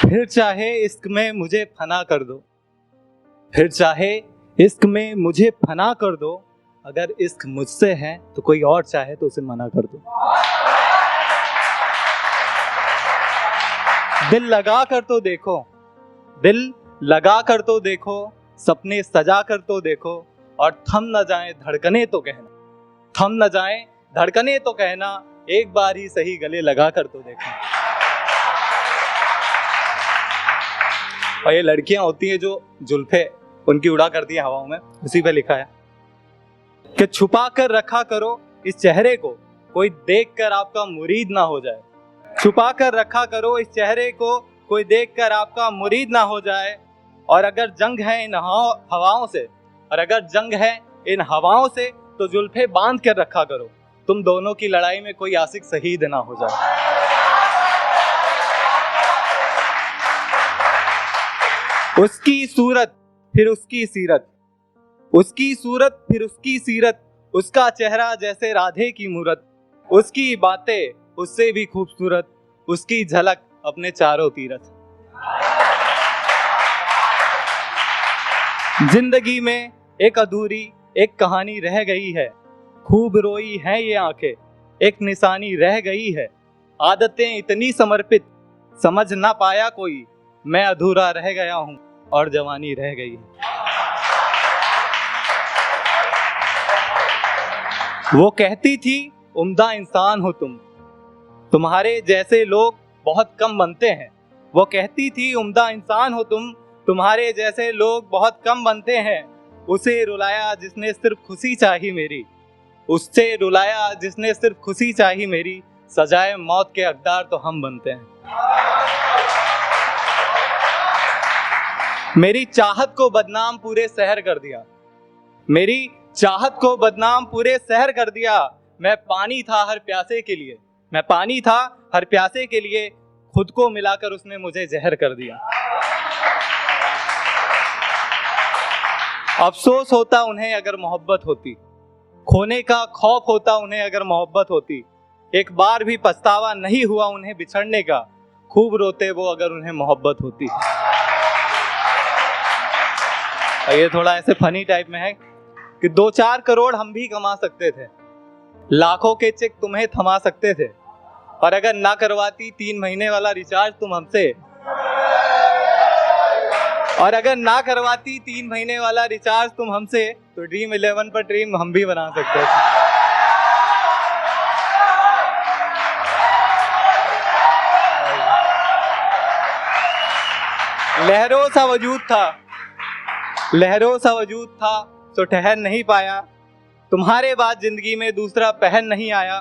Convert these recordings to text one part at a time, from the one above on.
फिर चाहे इश्क में मुझे फना कर दो, फिर चाहे इश्क में मुझे फना कर दो, अगर इश्क मुझसे है तो कोई और चाहे तो उसे मना कर दो। दिल लगा कर तो देखो, दिल लगा कर तो देखो, सपने सजा कर तो देखो, और थम न जाए धड़कने तो कहना, थम न जाए धड़कने तो कहना, एक बार ही सही गले लगा कर तो देखो। और ये लड़कियां होती हैं जो जुल्फे उनकी उड़ा करती है हवाओं में, उसी पे लिखा है कि छुपा कर रखा करो इस चेहरे को, कोई देख कर आपका मुरीद ना हो जाए। छुपा कर रखा करो इस चेहरे को, कोई देख कर आपका मुरीद ना हो जाए। और अगर जंग है इन हवाओं से, और अगर जंग है इन हवाओं से, तो जुल्फे बांध कर रखा करो, तुम दोनों की लड़ाई में कोई आशिक शहीद ना हो जाए। उसकी सूरत फिर उसकी सीरत, उसकी सूरत फिर उसकी सीरत, उसका चेहरा जैसे राधे की मूरत, उसकी बातें उससे भी खूबसूरत, उसकी झलक अपने चारों तीरथ। जिंदगी में एक अधूरी एक कहानी रह गई है, खूब रोई है ये आंखें, एक निशानी रह गई है, आदतें इतनी समर्पित समझ ना पाया कोई, मैं अधूरा रह गया हूं और जवानी रह गई है। वो कहती थी उम्दा इंसान हो तुम, तुम्हारे जैसे लोग बहुत कम बनते हैं। वो कहती थी उम्दा इंसान हो तुम, तुम्हारे जैसे लोग बहुत कम बनते हैं। उसे रुलाया जिसने सिर्फ खुशी चाही मेरी, उससे रुलाया जिसने सिर्फ खुशी चाही मेरी, सजाए मौत के हकदार तो हम बनते हैं। मेरी चाहत को बदनाम पूरे शहर कर दिया, मेरी चाहत को बदनाम पूरे शहर कर दिया। मैं पानी था हर प्यासे के लिए, मैं पानी था हर प्यासे के लिए, खुद को मिलाकर उसने मुझे जहर कर दिया। अफसोस होता उन्हें अगर मोहब्बत होती, खोने का खौफ होता उन्हें अगर मोहब्बत होती, एक बार भी पछतावा नहीं हुआ उन्हें बिछड़ने का, खूब रोते वो अगर उन्हें मोहब्बत होती। ये थोड़ा ऐसे फनी टाइप में है कि 2-4 करोड़ हम भी कमा सकते थे, लाखों के चेक तुम्हें थमा सकते थे, और अगर ना करवाती 3 महीने वाला रिचार्ज तुम हमसे, और अगर ना करवाती 3 महीने वाला रिचार्ज तुम हमसे, तो ड्रीम 11 पर ड्रीम हम भी बना सकते थे। लहरों सा वजूद था, लहरों सा वजूद था, तो ठहर नहीं पाया, तुम्हारे बाद जिंदगी में दूसरा पहन नहीं आया।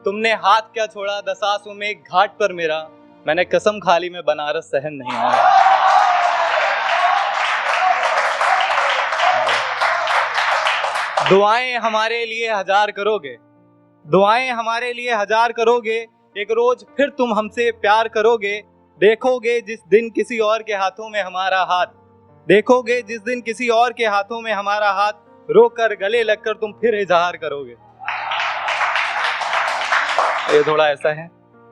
तुमने हाथ क्या छोड़ा 10 आंसू में एक घाट पर मेरा, मैंने कसम खा ली मैं बनारस सहन नहीं आया। दुआएं हमारे लिए 1000 करोगे, दुआएं हमारे लिए 1000 करोगे, एक रोज फिर तुम हमसे प्यार करोगे। देखोगे जिस दिन किसी और के हाथों में हमारा हाथ, देखोगे जिस दिन किसी और के हाथों में हमारा हाथ, रोकर गले लगकर तुम फिर इजहार करोगे। ये थोड़ा ऐसा है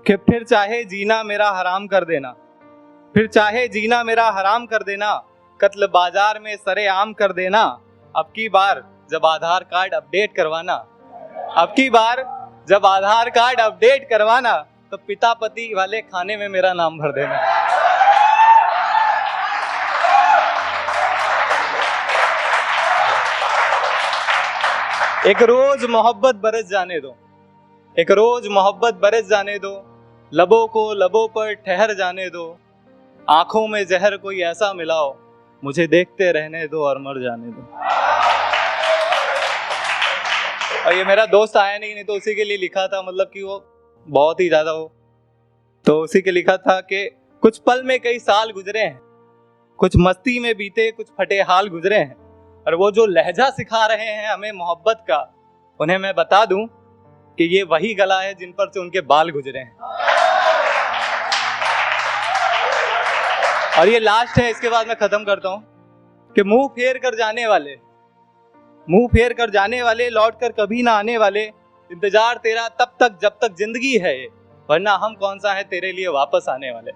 कि फिर चाहे जीना मेरा हराम कर देना, फिर चाहे जीना मेरा हराम कर देना, कत्ल बाजार में सरेआम कर देना। अब की बार जब आधार कार्ड अपडेट करवाना, अब की बार जब आधार कार्ड अपडेट करवाना, तो पिता पति वाले खाने में मेरा नाम भर देना। एक रोज मोहब्बत बरस जाने दो, एक रोज मोहब्बत बरस जाने दो, लबों को लबों पर ठहर जाने दो, आंखों में जहर कोई ऐसा मिलाओ, मुझे देखते रहने दो और मर जाने दो। और ये मेरा दोस्त आया नहीं तो उसी के लिए लिखा था, मतलब कि वो बहुत ही ज्यादा हो, तो उसी के लिखा था कि कुछ पल में कई साल गुजरे हैं, कुछ मस्ती में बीते कुछ फटे हाल गुजरे हैं, और वो जो लहजा सिखा रहे हैं हमें मोहब्बत का, उन्हें मैं बता दूं कि ये वही गला है जिन पर से उनके बाल गुजरे हैं। और ये लास्ट है, इसके बाद मैं खत्म करता हूं कि मुंह फेर कर जाने वाले, मुंह फेर कर जाने वाले, लौट कर कभी ना आने वाले, इंतजार तेरा तब तक जब तक जिंदगी है, वरना हम कौन सा है तेरे लिए वापस आने वाले।